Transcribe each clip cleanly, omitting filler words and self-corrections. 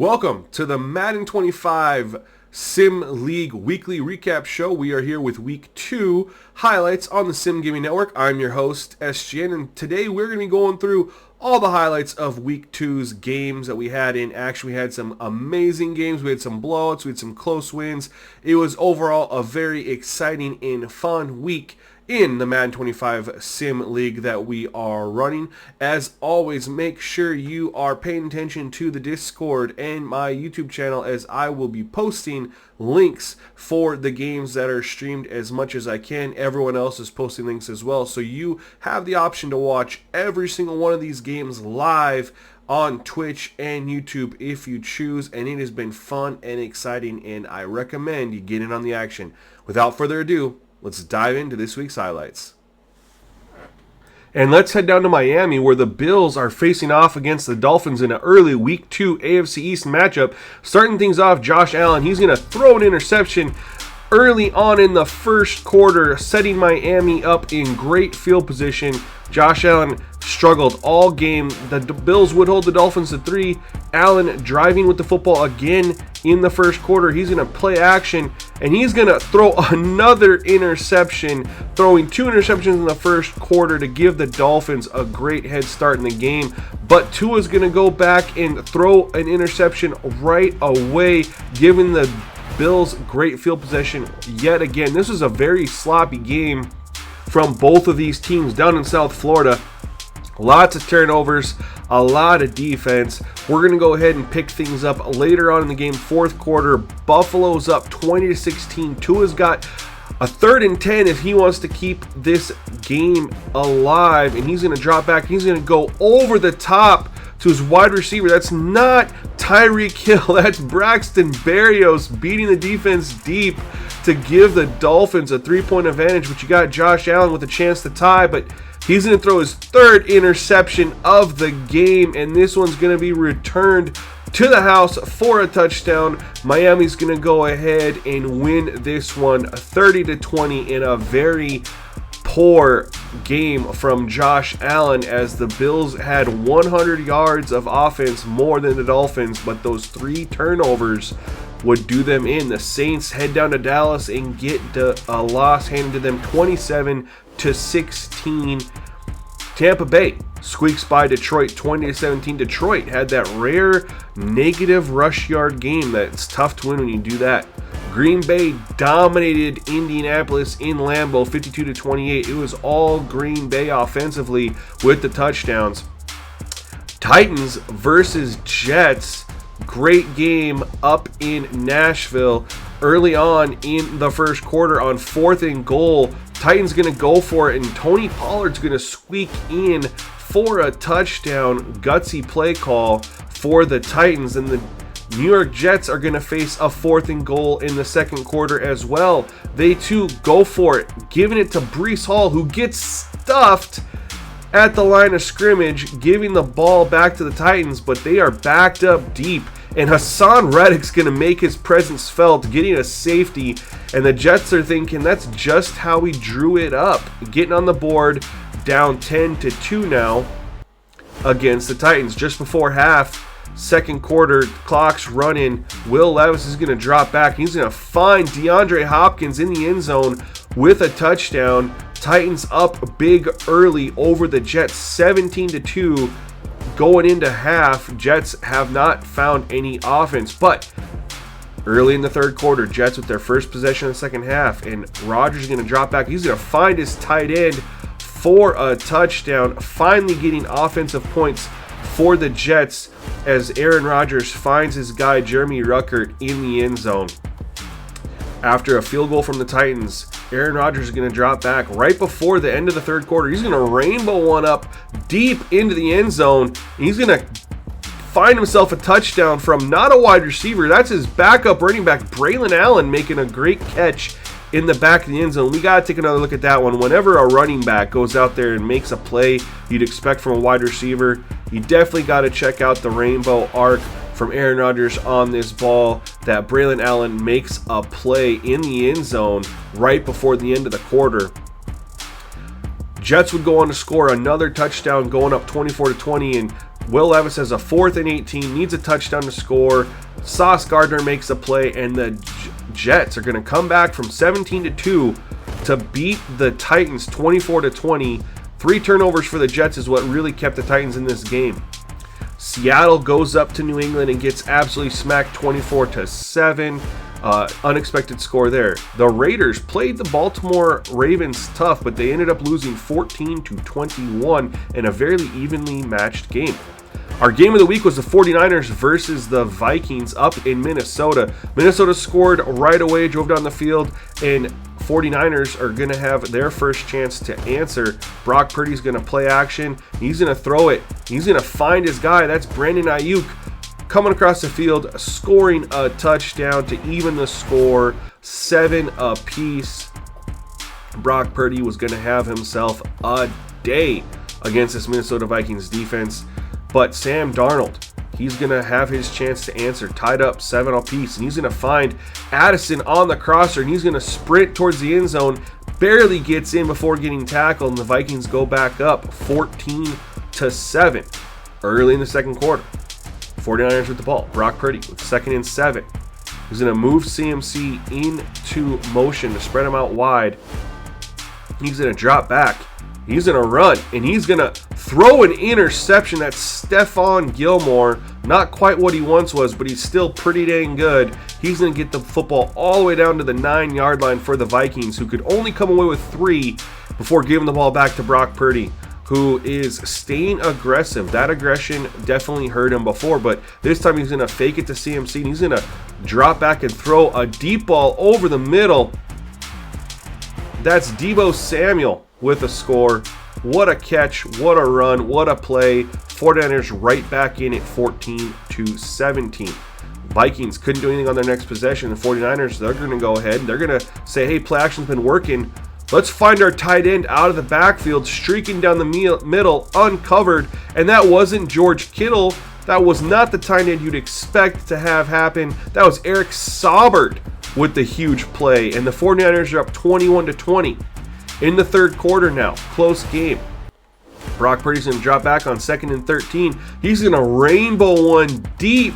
Welcome to the Madden 25 Sim League Weekly Recap Show. We are here with Week 2 highlights on the Simgamingnetwork. I'm your host, SGN, and today we're going to be going through all the highlights of Week 2's games that we had in action. We had some amazing games. We had some blowouts. We had some close wins. It was overall a very exciting and fun week in the Madden 25 Sim League that we are running. As always, make sure you are paying attention to the Discord and my YouTube channel, as I will be posting links for the games that are streamed as much as I can. Everyone else is posting links as well, so you have the option to watch every single one of these games live on Twitch and YouTube if you choose, and it has been fun and exciting, and I recommend you get in on the action. Without further ado, let's dive into this week's highlights. And let's head down to Miami, where the Bills are facing off against the Dolphins in an early Week 2 AFC East matchup. Starting things off, Josh Allen, he's going to throw an interception early on in the first quarter, setting Miami up in great field position. Josh Allen struggled all game. The Bills would hold the Dolphins to 3. Allen driving with the football again in the first quarter. He's going to play action, and he's going to throw another interception, throwing 2 interceptions in the first quarter to give the Dolphins a great head start in the game. But Tua's going to go back and throw an interception right away, giving the Bills great field possession yet again. This was a very sloppy game from both of these teams down in South Florida. Lots of turnovers, a lot of defense. We're going to go ahead and pick things up later on in the game. Fourth quarter, Buffalo's up 20-16. Tua's got a 3rd and 10 if he wants to keep this game alive, and he's going to drop back. He's going to go over the top to his wide receiver. That's not Tyreek Hill. That's Braxton Berrios beating the defense deep to give the Dolphins a 3-point advantage. But you got Josh Allen with a chance to tie, but he's going to throw his 3rd interception of the game, and this one's going to be returned to the house for a touchdown. Miami's going to go ahead and win this one 30-20 in a very poor game from Josh Allen, as the Bills had 100 yards of offense more than the Dolphins, but those 3 turnovers would do them in. The Saints head down to Dallas and get a loss handed to them 27-16. Tampa Bay squeaks by Detroit 20-17. Detroit had that rare negative rush yard game that's tough to win when you do that. Green Bay dominated Indianapolis in Lambeau 52-28. It was all Green Bay offensively with the touchdowns. Titans versus Jets. Great game up in Nashville early on in the first quarter on 4th and goal. Titans going to go for it, and Tony Pollard's going to squeak in for a touchdown. Gutsy play call for the Titans, and the New York Jets are going to face a 4th and goal in the second quarter as well. They too go for it, giving it to Breece Hall, who gets stuffed at the line of scrimmage, giving the ball back to the Titans, but they are backed up deep, and Hassan Reddick's going to make his presence felt, getting a safety, and the Jets are thinking that's just how we drew it up, getting on the board, down 10-2 now against the Titans. Just before half, second quarter, clock's running. Will Levis is going to drop back. He's going to find DeAndre Hopkins in the end zone with a touchdown. Titans up big early over the Jets, 17-2. Going into half, Jets have not found any offense, but early in the third quarter, Jets with their first possession in the second half, and Rodgers is going to drop back. He's going to find his tight end for a touchdown, finally getting offensive points for the Jets as Aaron Rodgers finds his guy Jeremy Ruckert in the end zone. After a field goal from the Titans, Aaron Rodgers is going to drop back right before the end of the third quarter. He's going to rainbow one up deep into the end zone, and he's going to find himself a touchdown from not a wide receiver. That's his backup running back, Braylon Allen, making a great catch in the back of the end zone. We got to take another look at that one. Whenever a running back goes out there and makes a play you'd expect from a wide receiver, you definitely got to check out the rainbow arc from Aaron Rodgers on this ball, that Braylon Allen makes a play in the end zone right before the end of the quarter. Jets would go on to score another touchdown, going up 24-20, and Will Levis has a 4th and 18, needs a touchdown to score. Sauce Gardner makes a play, and the Jets are going to come back from 17-2 to beat the Titans 24-20. 3 turnovers for the Jets is what really kept the Titans in this game. Seattle goes up to New England and gets absolutely smacked 24-7. Unexpected score there. The Raiders played the Baltimore Ravens tough, but they ended up losing 14-21 in a very evenly matched game. Our game of the week was the 49ers versus the Vikings up in Minnesota. Minnesota scored right away, drove down the field, and 49ers are going to have their first chance to answer. Brock Purdy's going to play action. He's going to throw it. He's going to find his guy. That's Brandon Ayuk coming across the field, scoring a touchdown to even the score, 7 apiece. Brock Purdy was going to have himself a day against this Minnesota Vikings defense. But Sam Darnold, he's going to have his chance to answer, tied up 7 apiece, and he's going to find Addison on the crosser, and he's going to sprint towards the end zone, barely gets in before getting tackled, and the Vikings go back up 14-7 early in the second quarter. 49ers with the ball. Brock Purdy with 2nd and 7. He's going to move CMC into motion to spread him out wide. He's going to drop back. He's going to run, and he's going to throw an interception. That's Stephon Gilmore. Not quite what he once was, but he's still pretty dang good. He's going to get the football all the way down to the 9-yard line for the Vikings, who could only come away with 3 before giving the ball back to Brock Purdy, who is staying aggressive. That aggression definitely hurt him before, but this time he's going to fake it to CMC, and he's going to drop back and throw a deep ball over the middle. That's Deebo Samuel with a score. What a catch, what a run, what a play. 49ers right back in at 14-17. Vikings couldn't do anything on their next possession. The 49ers, they're going to go ahead. They're going to say, hey, play action's been working. Let's find our tight end out of the backfield, streaking down the middle, uncovered. And that wasn't George Kittle. That was not the tight end you'd expect to have happen. That was Eric Saubert with the huge play. And the 49ers are up 21-20. In the third quarter now, close game. Brock Purdy's going to drop back on 2nd and 13. He's going to rainbow one deep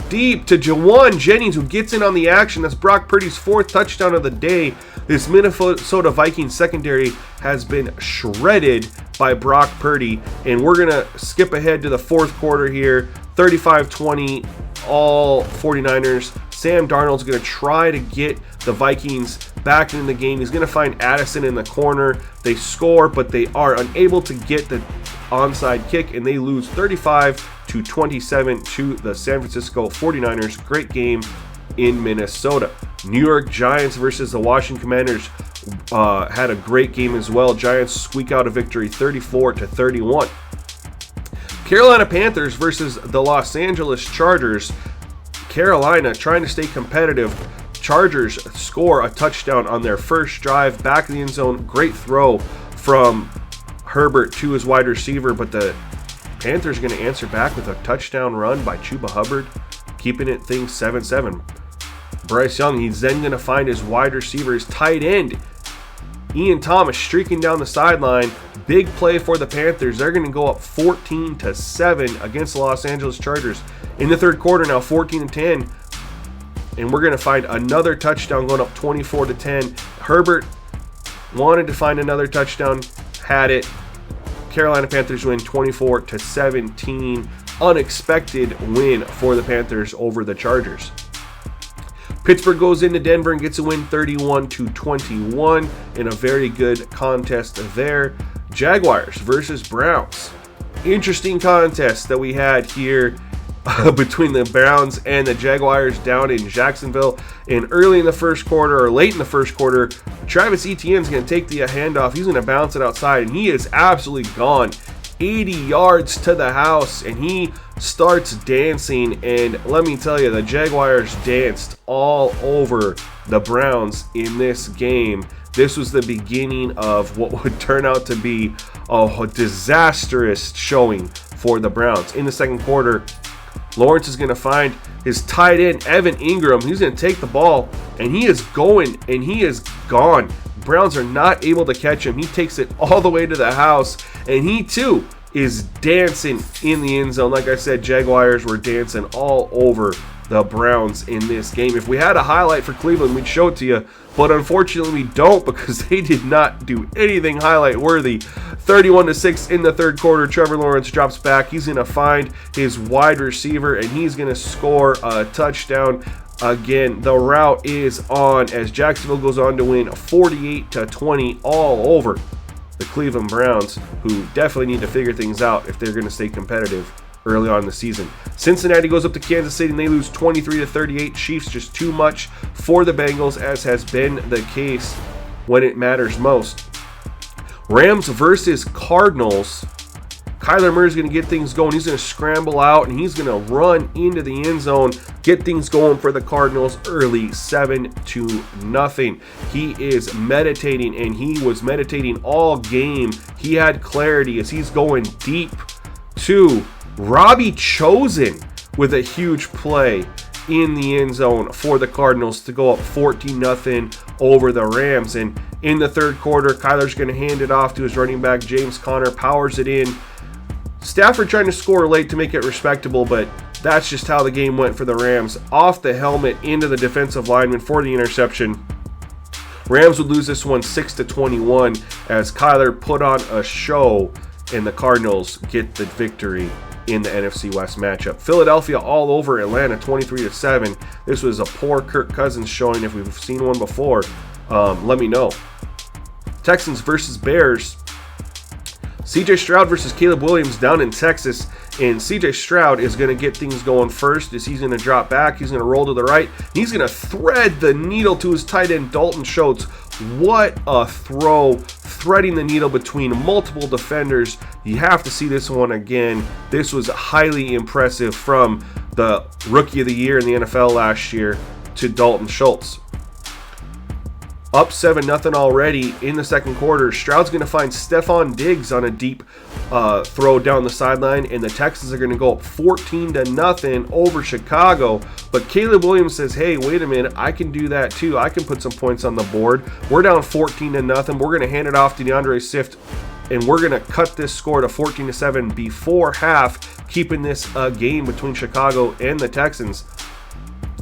to Jawan Jennings, who gets in on the action. That's Brock Purdy's 4th touchdown of the day. This Minnesota Vikings secondary has been shredded by Brock Purdy. And we're going to skip ahead to the fourth quarter here. 35-20, all 49ers. Sam Darnold's going to try to get the Vikings back in the game. He's going to find Addison in the corner. They score, but they are unable to get the onside kick, and they lose 35-27 to the San Francisco 49ers. Great game in Minnesota. New York Giants versus the Washington Commanders had a great game as well. Giants squeak out a victory 34-31. Carolina Panthers versus the Los Angeles Chargers. Carolina trying to stay competitive. Chargers score a touchdown on their first drive, back in the end zone. Great throw from Herbert to his wide receiver, but the Panthers are going to answer back with a touchdown run by Chuba Hubbard, keeping it things 7-7. Bryce Young, he's then going to find his wide receiver, his tight end, Ian Thomas, streaking down the sideline. Big play for the Panthers. They're going to go up 14-7 against the Los Angeles Chargers. In the third quarter now, 14-10. And we're going to find another touchdown, going up 24-10. Herbert wanted to find another touchdown, had it. Carolina Panthers win 24-17. Unexpected win for the Panthers over the Chargers. Pittsburgh goes into Denver and gets a win 31-21 in a very good contest there. Jaguars versus Browns. Interesting contest that we had here between the Browns and the Jaguars down in Jacksonville. And early in the first quarter, or late in the first quarter, Travis Etienne's going to take the handoff. He's going to bounce it outside, and he is absolutely gone. 80 yards to the house, and he starts dancing. And let me tell you, the Jaguars danced all over the Browns in this game. This was the beginning of what would turn out to be a disastrous showing for the Browns. In the second quarter, Lawrence is going to find his tight end, Evan Ingram. He's going to take the ball, and he is going, and he is gone. Browns are not able to catch him. He takes it all the way to the house, and he too is dancing in the end zone. Like I said, Jaguars were dancing all over the Browns in this game. If we had a highlight for Cleveland, we'd show it to you, but unfortunately we don't, because they did not do anything highlight worthy. 31-6 in the third quarter. Trevor Lawrence drops back. He's going to find his wide receiver, and he's going to score a touchdown. Again, the route is on as Jacksonville goes on to win 48-20 all over the Cleveland Browns, who definitely need to figure things out if they're going to stay competitive early on in the season. Cincinnati goes up to Kansas City and they lose 23-38. Chiefs just too much for the Bengals, as has been the case when it matters most. Rams versus Cardinals. Kyler Murray's going to get things going. He's going to scramble out and he's going to run into the end zone, get things going for the Cardinals early, 7-0. He is meditating, and he was meditating all game. He had clarity as he's going deep to Robbie Chosen with a huge play in the end zone for the Cardinals to go up 14-0 over the Rams. And in the third quarter, Kyler's going to hand it off to his running back, James Conner, powers it in. Stafford trying to score late to make it respectable, but that's just how the game went for the Rams. Off the helmet into the defensive lineman for the interception. Rams would lose this one 6-21 as Kyler put on a show, and the Cardinals get the victory in the NFC West matchup. Philadelphia all over Atlanta 23-7. This was a poor Kirk Cousins showing. If we've seen one before, let me know. Texans versus Bears. CJ Stroud versus Caleb Williams down in Texas, and CJ Stroud is going to get things going first as he's going to drop back. He's going to roll to the right. He's going to thread the needle to his tight end, Dalton Schultz. What a throw, threading the needle between multiple defenders. You have to see this one again. This was highly impressive from the Rookie of the Year in the NFL last year to Dalton Schultz. Up 7-0 already in the second quarter. Stroud's going to find Stephon Diggs on a deep throw down the sideline, and the Texans are going to go up 14-0 over Chicago. But Caleb Williams says, hey, wait a minute, I can do that too. I can put some points on the board. We're down 14-0. We're going to hand it off to DeAndre Swift, and we're going to cut this score to 14-7 before half, keeping this a game between Chicago and the Texans.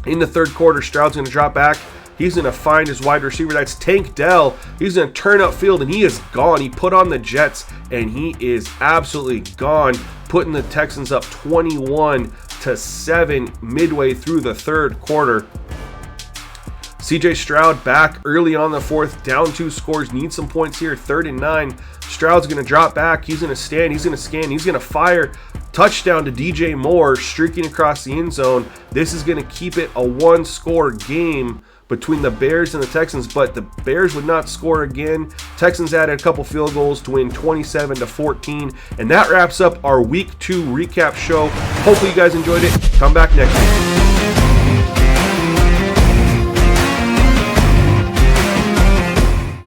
In the third quarter, Stroud's going to drop back. He's going to find his wide receiver. That's Tank Dell. He's going to turn upfield, and he is gone. He put on the Jets, and he is absolutely gone, putting the Texans up 21-7 midway through the third quarter. CJ Stroud back early on the fourth, down 2 scores, needs some points here, 3rd and 9. Stroud's going to drop back. He's going to stand. He's going to scan. He's going to fire. Touchdown to DJ Moore, streaking across the end zone. This is going to keep it a 1-score game between the Bears and the Texans, but the Bears would not score again. Texans added a couple field goals to win 27-14, and that wraps up our Week 2 recap show. Hopefully you guys enjoyed it. Come back next week.